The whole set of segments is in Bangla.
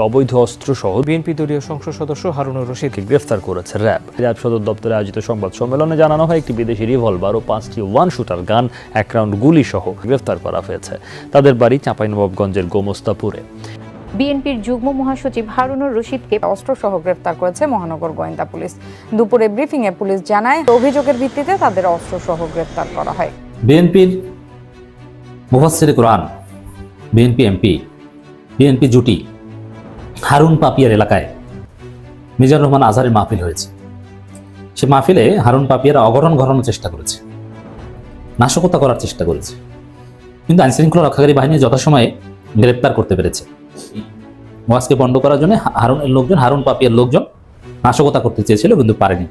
অবৈধ অস্ত্রসহ বিএনপি দলীয় সংসদ সদস্য হারুনুর রশিদকে গ্রেফতার করেছে র্যাব সদর দপ্তরে আয়োজিত সংবাদ সম্মেলনে জানানো হয় একটি বিদেশি রিভলভার ও 5টি ওয়ান শুটার গান, 1 রাউন্ড গুলি সহ গ্রেফতার করা হয়েছে। তাদের বাড়ি চাঁপাইনবাবগঞ্জের গোমস্তাপুরে। বিএনপির যুগ্ম মহাসচিব হারুনুর রশিদকে অস্ত্রসহ গ্রেফতার করেছে মহানগর গোয়েন্দা পুলিশ। দুপুরে ব্রিফিংয়ে পুলিশ জানায়, অভিযোগের ভিত্তিতে তাদের অস্ত্রসহ গ্রেফতার করা হয়। বিএনপির মুফাসসিরে কোরআন, বিএনপি এমপি, বিএনপি জুটি হারুন পাপিয়ার এলাকায় মিজানুর রহমান আজহারের মাহফিল হয়েছে। সে মাহফিলে হারুন পাপিয়ারা অঘটন ঘটানোর চেষ্টা করেছে, নাশকতা করার চেষ্টা করেছে, কিন্তু আইনশৃঙ্খলা রক্ষাকারী বাহিনী যথাসময়ে গ্রেপ্তার করতে পেরেছে। ওয়াজকে বন্ধ করার জন্য হারুন পাপিয়ার লোকজন নাশকতা করতে চেয়েছিল, কিন্তু পারেনি।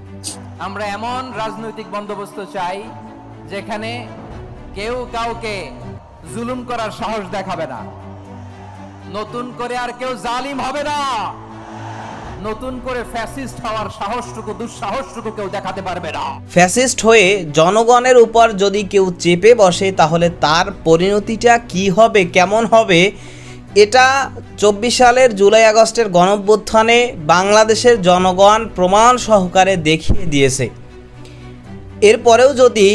আমরা এমন রাজনৈতিক বন্দোবস্ত চাই যেখানে কেউ কাউকে জুলুম করার সাহস দেখাবে না, নতুন করে আর কেউ জালিম হবে না, নতুন করে ফ্যাসিস্ট হওয়ার সাহসটুকু দুঃসাহসটুকু কেউ দেখাতে পারবে না। ফ্যাসিস্ট হয়ে জনগণের উপর যদি কেউ চেপে বসে তাহলে তার পরিণতিটা কি হবে, কেমন হবে, এটা 24 সালের জুলাই আগস্টের গণঅভ্যুত্থানে বাংলাদেশের জনগণ প্রমাণ সহকারে দেখিয়ে দিয়েছে। এরপরেও যদি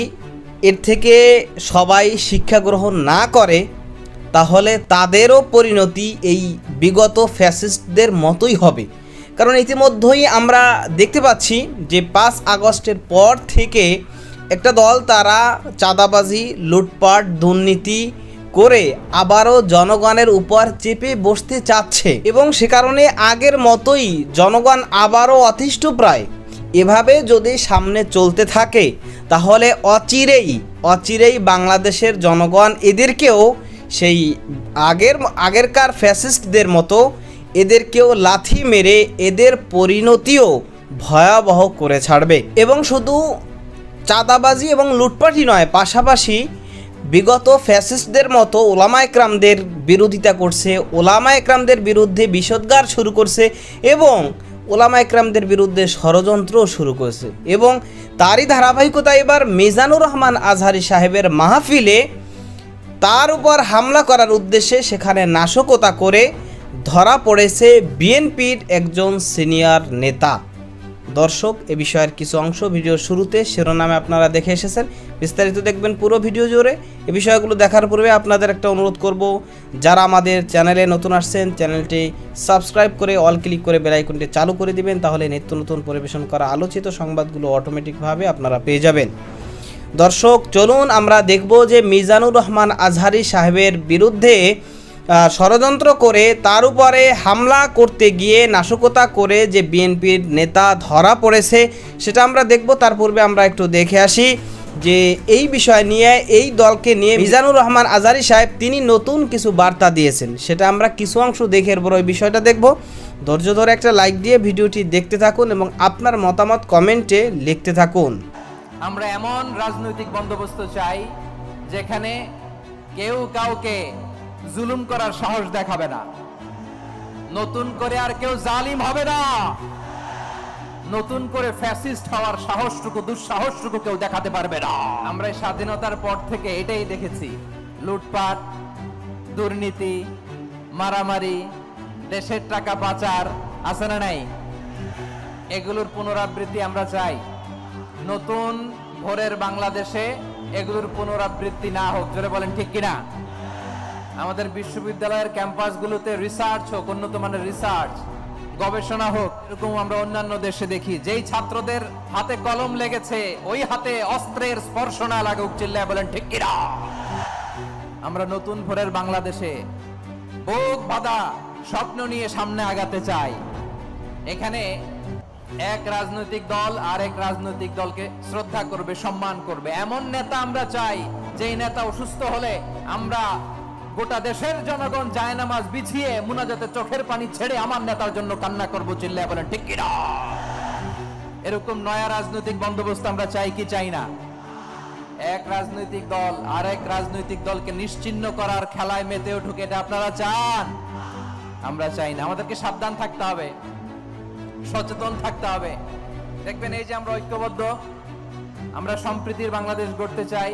এর থেকে সবাই শিক্ষা গ্রহণ না করে তাহলে তাদেরও পরিণতি এই বিগত ফ্যাসিস্টদের মতোই হবে। কারণ ইতিমধ্যেই আমরা দেখতে পাচ্ছি যে 5 আগস্টের পর থেকে একটা দল তারা চাঁদাবাজি, লুটপাট, দুর্নীতি করে আবারও জনগণের উপর চেপে বসতে চাচ্ছে এবং সে কারণে আগের মতোই জনগণ আবারও অতিষ্ঠ প্রায়। এভাবে যদি সামনে চলতে থাকে তাহলে অচিরেই বাংলাদেশের জনগণ এদেরকেও সেই আগেরকার ফ্যাসিস্টদের মতো এদেরকেও লাথি মেরে এদের পরিণতিও ভয়াবহ করে ছাড়বে। এবং শুধু চাঁদাবাজি এবং লুটপাটই নয়, পাশাপাশি বিগত ফ্যাসিস্টদের মতো ওলামা একরামদের বিরোধিতা করছে, ওলামা একরামদের বিরুদ্ধে বিষোদ্গার শুরু করছে এবং ওলামা একরামদের বিরুদ্ধে ষড়যন্ত্রও শুরু করেছে। এবং তারই ধারাবাহিকতা এবার মিজানুর রহমান আজহারি সাহেবের মাহফিলে তার উপর হামলা করার উদ্দেশ্যে সেখানে নাশকতা করে ধরা পড়েছে বিএনপির একজন সিনিয়র নেতা। দর্শক, এ বিষয়ের কিছু অংশ ভিডিওর শুরুতে শিরোনামে আপনারা দেখে এসেছেন, বিস্তারিত দেখবেন পুরো ভিডিও জুড়ে। এ বিষয়গুলো দেখার পূর্বে আপনাদের একটা অনুরোধ করব, যারা আমাদের চ্যানেলে নতুন আসছেন চ্যানেলটি সাবস্ক্রাইব করে অল ক্লিক করে বেল আইকনটি চালু করে দিবেন, তাহলে নিত্য নতুন পরিবেশন করা আলোচিত সংবাদগুলো অটোমেটিকভাবে আপনারা পেয়ে যাবেন। দর্শক, চলুন আমরা দেখব যে মিজানুর রহমান আজহারি সাহেবের বিরুদ্ধে ষড়যন্ত্র করে তার উপরে হামলা করতে গিয়ে নাশকতা করে যে বিএনপির নেতা ধরা পড়েছে সেটা আমরা দেখব। তার পূর্বে আমরা একটু দেখে আসি যে এই বিষয় নিয়ে, এই দলকে নিয়ে মিজানুর রহমান আজহারি সাহেব তিনি নতুন কিছু বার্তা দিয়েছেন, সেটা আমরা কিছু অংশ দেখে এরপর ওই বিষয়টা দেখব। ধৈর্য ধরে একটা লাইক দিয়ে ভিডিওটি দেখতে থাকুন এবং আপনার মতামত কমেন্টে লিখতে থাকুন। আমরা এমন রাজনৈতিক বন্দোবস্ত চাই যেখানে কেউ কাউকে জুলুম করার সাহস দেখাবে না, নতুন করে আর কেউ জালিম হবে না, নতুন করে ফ্যাসিস্ট হওয়ার সাহসটুকু দুঃসাহসটুকু কেউ দেখাতে পারবে না। আমরা স্বাধীনতার পর থেকে এটাই দেখেছি, লুটপাট, দুর্নীতি, মারামারি, দেশের টাকা পাচার আছে না নাই, এগুলোর পুনরাবৃত্তি আমরা চাই। নতুন ভোরের বাংলাদেশে এগুলোর পুনরাবৃত্তি না হোক, জোরে বলেন ঠিক কিনা। আমাদের বিশ্ববিদ্যালয়ের ক্যাম্পাসগুলোতে রিসার্চ হোক, উন্নত মানের রিসার্চ, গবেষণা হোক। এরকম আমরা অন্যান্য দেশে দেখি, যেই ছাত্রদের হাতে কলম লেগেছে ওই হাতে অস্ত্রের স্পর্শ না লাগুক, চিল্লায় বলেন ঠিক কিনা। আমরা নতুন ভোরের বাংলাদেশে বুক বাঁধা স্বপ্ন নিয়ে সামনে আগাতে চাই। এখানে এক রাজনৈতিক দল আর এক রাজনৈতিক দলকে শ্রদ্ধা করবে, সম্মান করবে, এমন নেতা আমরা চাই যেই নেতা অসুস্থ হলে আমরা গোটা দেশের জনগণ জায়নামাজ বিছিয়ে মুনাজাতে চোখের পানি ছেড়ে আমার নেতার জন্য কান্না করব, চিল্লায় বলেন ঠিক কিনা। এরকম নয়া রাজনৈতিক বন্দোবস্ত আমরা চাই কি চাই না? এক রাজনৈতিক দল আর এক রাজনৈতিক দলকে নিশ্চিহ্ন করার খেলায় মেতে উঠুক, এটা আপনারা চান? আমরা চাই না। আমাদেরকে সাবধান থাকতে হবে, সচেতন থাকতে হবে। দেখবেন এই যে আমরা ঐক্যবদ্ধ, আমরা সম্প্রীতির বাংলাদেশ গড়তে চাই,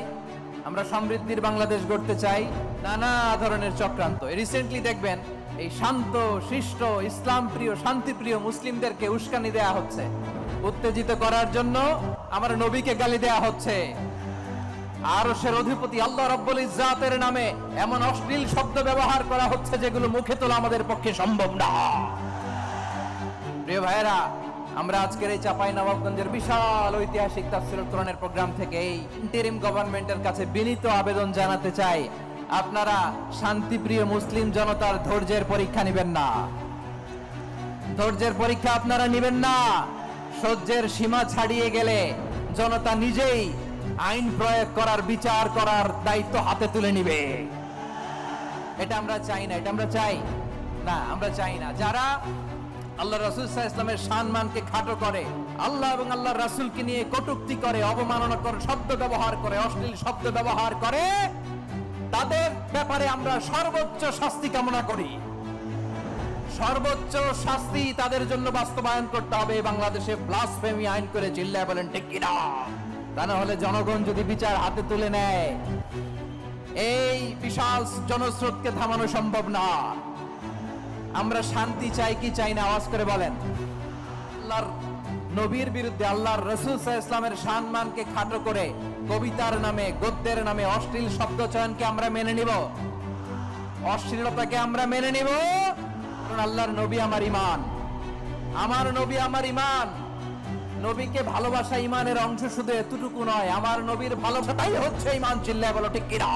আমরা সমৃদ্ধির বাংলাদেশ গড়তে চাই, নানা ধরনের চক্রান্ত। রিসেন্টলি দেখবেন এই শান্ত শিষ্ট ইসলাম প্রিয় শান্তিপ্রিয় মুসলিমদেরকে উস্কানি দেয়া হচ্ছে, উত্তেজিত করার জন্য আমার নবীকে গালি দেয়া হচ্ছে। আরশের অধিপতি আল্লাহ রাব্বুল ইজ্জাতের নামে এমন অশ্লীল শব্দ ব্যবহার করা হচ্ছে যেগুলো মুখে তোলা আমাদের পক্ষে সম্ভব না। প্রিয় ভাইরা, আমরা আজকের এই চাঁপাইনবাবগঞ্জের বিশাল ঐতিহাসিক তাফসীরুল কোরআনের প্রোগ্রাম থেকে এই ইন্টারিম গভর্নমেন্টের কাছে বিনীত আবেদন জানাতে চাই, আপনারা শান্তিপ্রিয় মুসলিম জনতার ধৈর্যের পরীক্ষা নেবেন না। ধৈর্যের পরীক্ষা আপনারা নেবেন না। সহ্যের সীমা ছাড়িয়ে গেলে জনতা নিজেই আইন প্রয়োগ করার, বিচার করার দায়িত্ব হাতে তুলে নিবে। এটা আমরা চাই না, এটা আমরা চাই না, আমরা চাই না। যারা আল্লাহ রাসূল সাল্লাল্লাহু আলাইহি ওয়াসাল্লামের সম্মানকে খাটো করে, আল্লাহ এবং আল্লাহর রাসূলকে নিয়ে কটূক্তি করে, অবমাননাকর শব্দ ব্যবহার করে, অশ্লীল শব্দ ব্যবহার করে, তাদের ব্যাপারে আমরা সর্বোচ্চ শাস্তি কামনা করি। সর্বোচ্চ শাস্তি তাদের জন্য বাস্তবায়ন করতে হবে। বাংলাদেশে ব্লাসফেমি আইন করে চিল্লায় বলেন ঠিক কিনা? তা না হলে জনগণ যদি বিচার হাতে তুলে নেয়, এই বিশাল জনস্রোতকে থামানো সম্ভব না। আমরা শান্তি চাই কি চাই না? আওয়াজ করে বলেন। আল্লাহর নবীর বিরুদ্ধে, আল্লাহর রাসূল সাল্লাল্লাহু আলাইহি ওয়াসাল্লামের সম্মানকে খাটো করে কবিতার নামে, গদ্যের নামে অশ্লীল শব্দ চয়নকে আমরা মেনে নিব? অশ্লীলতাকে আমরা মেনে নিব? কারণ আল্লাহর নবী আমার ঈমান, আমার নবী আমার ঈমান। নবীকে ভালোবাসা ঈমানের অংশ, শুধু এতটুকু নয়, আমার নবীর ভালোবাসাটাই হচ্ছে ঈমান। চিল্লায় বলো ঠিক কিনা?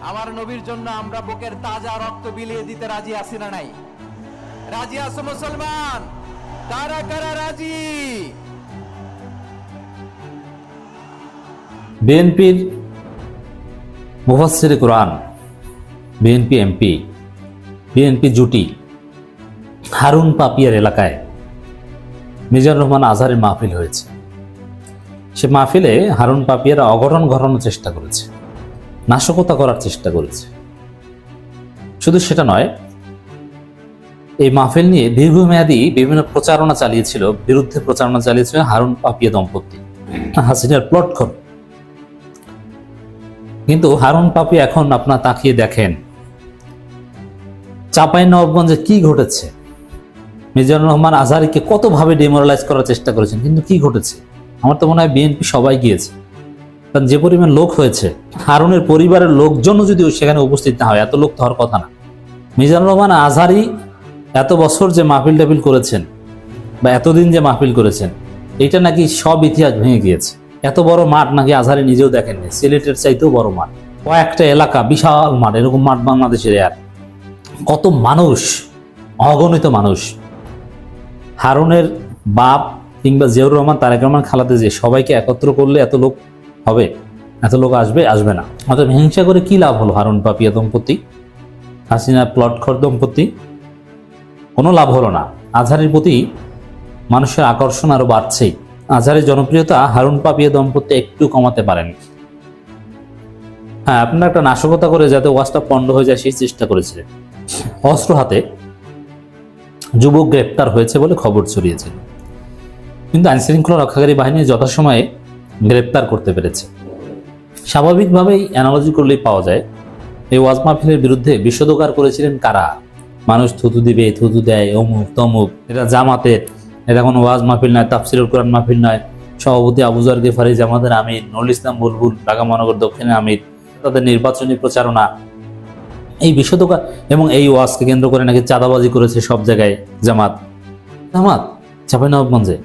আমার নবীর জন্য আমরা বুকের তাজা রক্ত বিলিয়ে দিতে রাজি আছি না নাই? রাজি আছো মুসলমান? কারা কারা রাজি? বিএনপির মুফাসসিরে কোরআন, বিএনপি এমপি, বিএনপি জুটি হারুন পাপিয়ার এলাকায় মিজানুর রহমান আজহারের মাহফিল হয়েছে। সে মাহফিলে হারুন পাপিয়ারা অঘটন ঘটানোর চেষ্টা করেছে, নাশকতা করার চেষ্টা করেছে। শুধু সেটা নয়, এই মাহফিল নিয়ে দীর্ঘমেয়াদী বিভিন্ন প্রচারণা চালিয়েছিল, বিরুদ্ধে প্রচারণা চালিয়েছিল হারুন পাপিয়া দম্পতি, হাসিনার প্লট খোর। কিন্তু হারুন পাপিয়া এখন আপনারা তাকিয়ে দেখেন চাঁপাইনবাবগঞ্জে কি ঘটেছে। মিজানুর রহমান আজহারীকে কতভাবে ডিমোরালাইজ করার চেষ্টা করেছেন, কিন্তু কি ঘটেছে? আমার তো মনে হয় বিএনপি সবাই গিয়েছে, কারণ যে পরিমাণ লোক হয়েছে, হারুনের পরিবারের লোকজনও যদি সেখানে উপস্থিত না হয়, এত লোক তো হওয়ার কথা না। মিজানুর রহমান আজহারী এত বছর যে মাহফিল টাফিল করেছেন বা এতদিন যে মাহফিল করেছেন, এটা নাকি সব ইতিহাস ভেঙে গিয়েছে। এত বড় মাঠ নাকি আজহারী নিজেও দেখেননি, সিলেটের চাইতেও বড় মাঠ, কয়েকটা এলাকা, বিশাল মাঠ। এরকম মাঠ বাংলাদেশের আর কত মানুষ, অগণিত মানুষ। হারুনের বাপ কিংবা জিয়াউর রহমান, তারেক রহমান, খালাদা জিয়া সবাইকে একত্র করলে এত লোক হবে? এত লোক আসবে? আসবে না। অর্থাৎ হিংসা করে কি লাভ হলো? হারুন পাপিয়া দম্পতি, হাসিনা প্লটখোর দম্পতি, কোনো লাভ হলো না। আজহারের প্রতি মানুষের আকর্ষণ আরো বাড়ছেই। আজহারের জনপ্রিয়তা হারুন পাপিয়া দম্পতি একটু কমাতে পারেন। হ্যাঁ, আপনারা একটা নাশকতা করে যাতে ওয়াজটা পণ্ড হয়ে যায় সেই চেষ্টা করেছিলেন। অস্ত্র হাতে যুবক গ্রেপ্তার হয়েছে বলে খবর ছড়িয়েছিল, কিন্তু আইনশৃঙ্খলা রক্ষাকারী বাহিনী যথাসময়ে গ্রেপ্তার করতে পেরেছে। স্বাভাবিকভাবেই অ্যানালজি করলেই পাওয়া যায় এই ওয়াজ মাহফিলের বিরুদ্ধে বিষোদগার করেছিলেন কারা? মানুষ থুতু দিবে, থুতু দেয়, অমুক তমুক, এটা জামাতের, এটা কোনো ওয়াজ মাহফিল নয়, তাফসীরুল কোরআন মাহফিল নয়। সভাপতি আবু যর গেফারি জামাতের আমির, নুরুল ইসলাম বুলবুল ঢাকা মহানগর দক্ষিণের আমির, তাদের নির্বাচনী প্রচারণা, এই বিষোদগার এবং এই ওয়াজকে কেন্দ্র করে নাকি চাঁদাবাজি করেছে সব জায়গায় জামাত। জামাত চাঁপাইনবাবগঞ্জে,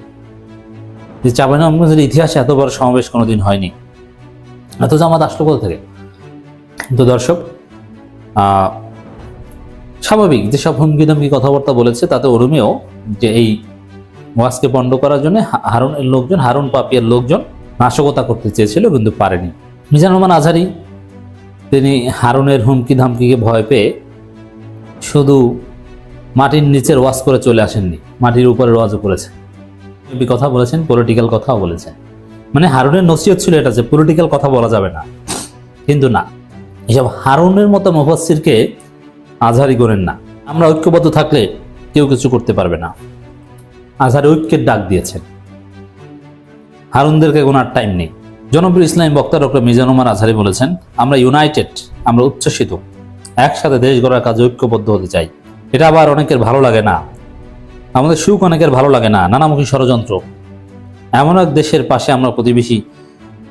যে চাঁপাইনবাবগঞ্জের ইতিহাসে এত বড় সমাবেশ কোনোদিন হয়নি। এত জামাত আসলো কোথা থেকে? তো দর্শক, স্বাভাবিক যেসব হুমকি ধমকি কথাবার্তা বলেছে তাতে ওরমেও যে এই ওয়াজকে পণ্ড করার জন্য হারুনের লোকজন, হারুন পাপিয়ার লোকজন নাশকতা করতে চেয়েছিল, কিন্তু পারেনি। মিজানুর রহমান আজহারী তিনি হারুনের হুমকি ধামকিকে ভয় পেয়ে শুধু মাটির নিচের ওয়াজ করে চলে আসেননি, মাটির উপরের ওয়াজও করেছেন, কথা বলেছেন, পলিটিক্যাল কথাও বলেছেন। মানে হারুনের নসিহত ছিল এটা যে পলিটিক্যাল কথা বলা যাবে না, কিন্তু না, এসব হারুনের মতো মুফাসসিরকে আজহারী করেন না। আমরা ঐক্যবদ্ধ থাকলে কেউ কিছু করতে পারবে না। আজহারী ঐক্যের ডাক দিয়েছেন, হারুনদেরকে গোনার টাইম নেই। জনপ্রিয় ইসলামী বক্তা ডক্টর মিজানুর রহমান আজহারী বলেছেন, আমরা ইউনাইটেড, আমরা উচ্ছ্বসিত, একসাথে দেশ গড়ার কাজে ঐক্যবদ্ধ হতে চাই। এটা আবার অনেকের ভালো লাগে না, আমাদের সুখ অনেকের ভালো লাগে না, নানামুখী ষড়যন্ত্র। এমন এক দেশের পাশে আমরা প্রতিবেশী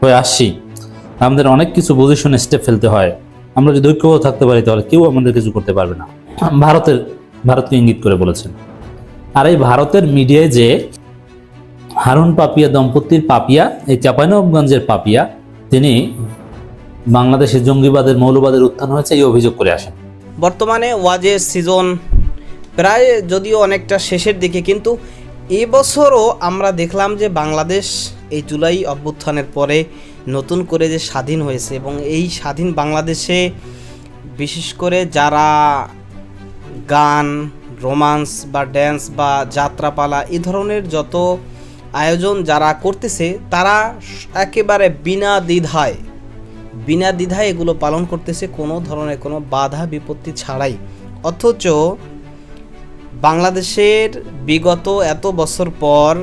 হয়ে আসছি, আমাদের অনেক কিছু বুঝে শুনে স্টেপ ফেলতে হয়। আমরা যদি ঐক্যবদ্ধ থাকতে পারি তাহলে কেউ আমাদের কিছু করতে পারবে না। ভারতকে ইঙ্গিত করে বলেছেন। আর এই ভারতের মিডিয়ায় যে হারুন পাপিয়া দম্পতির পাপিয়া, এই চাঁপাইনবাবগঞ্জের পাপিয়া, তিনি বাংলাদেশে জঙ্গিবাদের মৌলবাদের উত্থান হয়েছে এই অভিযোগ করে আসেন। বর্তমানে ওয়াজের সিজন প্রায় যদিও অনেকটা শেষের দিকে, কিন্তু এবছরও আমরা দেখলাম যে বাংলাদেশ এই জুলাই অভ্যুত্থানের পরে নতুন করে যে স্বাধীন হয়েছে, এবং এই স্বাধীন বাংলাদেশে বিশেষ করে যারা গান, রোমান্স বা ড্যান্স বা যাত্রাপালা এই ধরনের যত আয়োজন যারা করতেছে, তারা একেবারে বিনা দ্বিধায় এগুলো পালন করতেছে, কোনো ধরনের কোনো বাধা বিপত্তি ছাড়াই। অথচ বাংলাদেশের বিগত এত বছর পর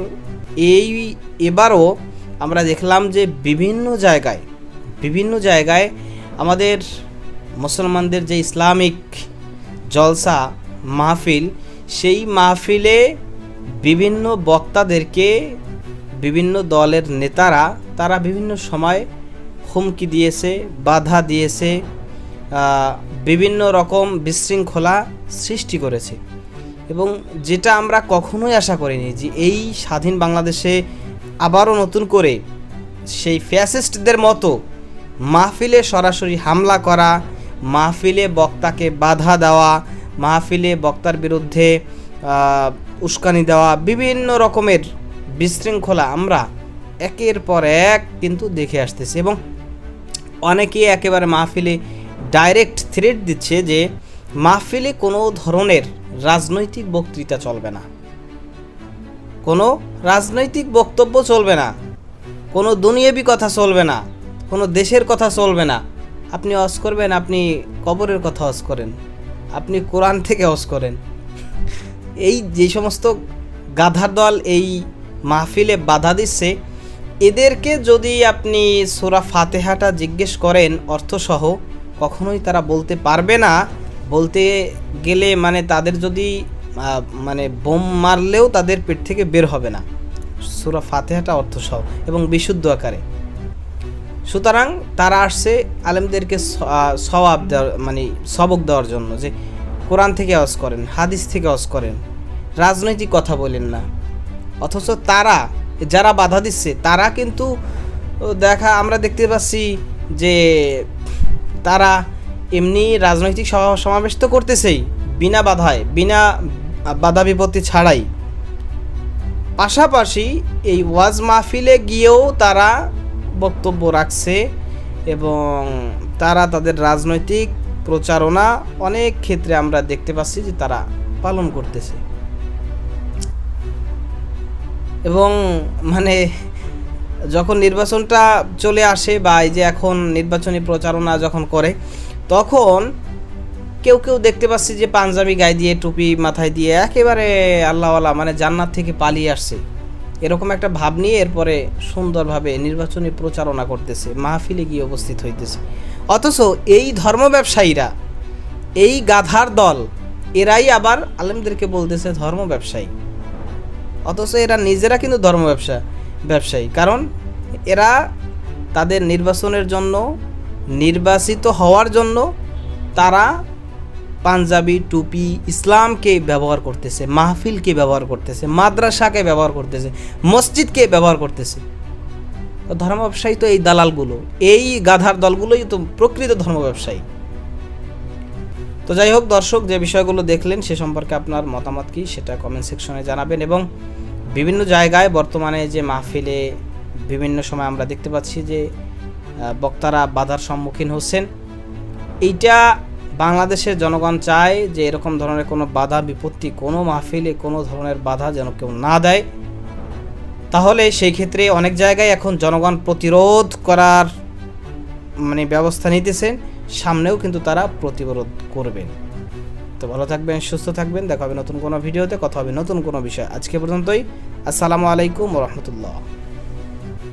এবারও আমরা দেখলাম যে বিভিন্ন জায়গায় আমাদের মুসলমানদের যে ইসলামিক জলসা মাহফিল, সেই মাহফিলে বিভিন্ন বক্তাদেরকে বিভিন্ন দলের নেতারা তারা বিভিন্ন সময় হুমকি দিয়েছে, বাধা দিয়েছে, বিভিন্ন রকম বিশৃঙ্খলা সৃষ্টি করেছে। এবং যেটা আমরা কখনোই আশা করিনি যে এই স্বাধীন বাংলাদেশে আবারও নতুন করে সেই ফ্যাসিস্টদের মতো মাহফিলে সরাসরি হামলা করা, মাহফিলে বক্তাকে বাধা দেওয়া, মাহফিলে বক্তার বিরুদ্ধে উস্কানি দেওয়া, বিভিন্ন রকমের বিশৃঙ্খলা আমরা একের পর এক কিন্তু দেখে আসতেছি। এবং অনেকেই একেবারে মাহফিলে ডাইরেক্ট থ্রেট দিচ্ছে যে মাহফিলে কোনো ধরনের রাজনৈতিক বক্তৃতা চলবে না, কোনো রাজনৈতিক বক্তব্য চলবে না, কোনো দুনিয়াবি কথা চলবে না, কোনো দেশের কথা চলবে না। আপনি ওয়াজ করবেন, আপনি কবরের কথা ওয়াজ করেন, আপনি কোরআন থেকে ওয়াজ করেন। এই যে সমস্ত গাধার দল এই মাহফিলে বাধা দিচ্ছে, এদেরকে যদি আপনি সূরা ফাতিহাটা জিজ্ঞেস করেন অর্থসহ, কখনোই তারা বলতে পারবে না। বলতে গেলে মানে তাদের যদি মানে বোম মারলেও তাদের পেট থেকে বের হবে না সূরা ফাতিহাটা অর্থসহ এবং বিশুদ্ধ আকারে। সুতরাং তারা আসছে আলেমদেরকে সওয়াব দেওয়ার, মানে সবক দেওয়ার জন্য, যে কোরআন থেকে ওয়াজ করেন, হাদিস থেকে ওয়াজ করেন, রাজনৈতিক কথা বলেন না। অথচ তারা যারা বাধা দিচ্ছে তারা কিন্তু আমরা দেখতে পাচ্ছি যে তারা এমনি রাজনৈতিক সমাবেশ তো করতেছেই বিনা বাধায়, বিনা বাধা বিপত্তি ছাড়াই। পাশাপাশি এই ওয়াজ মাহফিলে গিয়েও তারা বক্তব্য রাখছে এবং তারা তাদের রাজনৈতিক প্রচারণা অনেক ক্ষেত্রে আমরা দেখতে পাচ্ছি যে তারা পালন করতেছে। এবং মানে যখন নির্বাচনটা চলে আসে বা এই যে এখন নির্বাচনী প্রচারণা যখন করে, তখন কেউ দেখতে পাচ্ছি যে পাঞ্জাবি গায়ে দিয়ে, টুপি মাথায় দিয়ে একেবারে আল্লাহওয়ালা, মানে জান্নাত থেকে পালিয়ে আসছে, এরকম একটা ভাব নিয়ে এরপরে সুন্দরভাবে নির্বাচনী প্রচারণা করতেছে, মাহফিলে গিয়ে উপস্থিত হইতেছে। অথচ এই ধর্ম ব্যবসায়ীরা, এই গাধার দল, এরাই আবার আলেমদেরকে বলতেছে ধর্ম ব্যবসায়ী। অথচ এরা নিজেরা কিন্তু ধর্ম ব্যবসায়ী, কারণ এরা তাদের নির্বাচনের জন্য, নির্বাচিত হওয়ার জন্য তারা পাঞ্জাবি, টুপি, ইসলামকে ব্যবহার করতেছে, মাহফিলকে ব্যবহার করতেছে, মাদ্রাসাকে ব্যবহার করতেছে, মসজিদকে ব্যবহার করতেছে। ধর্ম ব্যবসায়ী তো এই দালালগুলো, এই গাধার দলগুলোই তো প্রকৃত ধর্ম ব্যবসায়ী। তো যাই হোক দর্শক, যে বিষয়গুলো দেখলেন সে সম্পর্কে আপনার মতামত কি সেটা কমেন্ট সেকশনে জানাবেন। এবং বিভিন্ন জায়গায় বর্তমানে যে মাহফিলে বিভিন্ন সময় আমরা দেখতে পাচ্ছি যে বক্তারা বাধার সম্মুখীন হচ্ছেন, এইটা বাংলাদেশের জনগণ চায় যে এরকম ধরনের কোনো বাধা বিপত্তি, কোনো মাহফিলে কোনো ধরনের বাধা যেন কেউ না দেয়। তাহলে সেই ক্ষেত্রে অনেক জায়গায় এখন জনগণ প্রতিরোধ করার মানে ব্যবস্থা নিতেছেন, সামনেও কিন্তু তারা প্রতিরোধ করবেন। তো ভালো থাকবেন, সুস্থ থাকবেন, দেখা হবে নতুন কোনো ভিডিওতে, কথা হবে নতুন কোনো বিষয়। আজকে পর্যন্তই, আসসালামু আলাইকুম ওয়া রাহমাতুল্লাহ।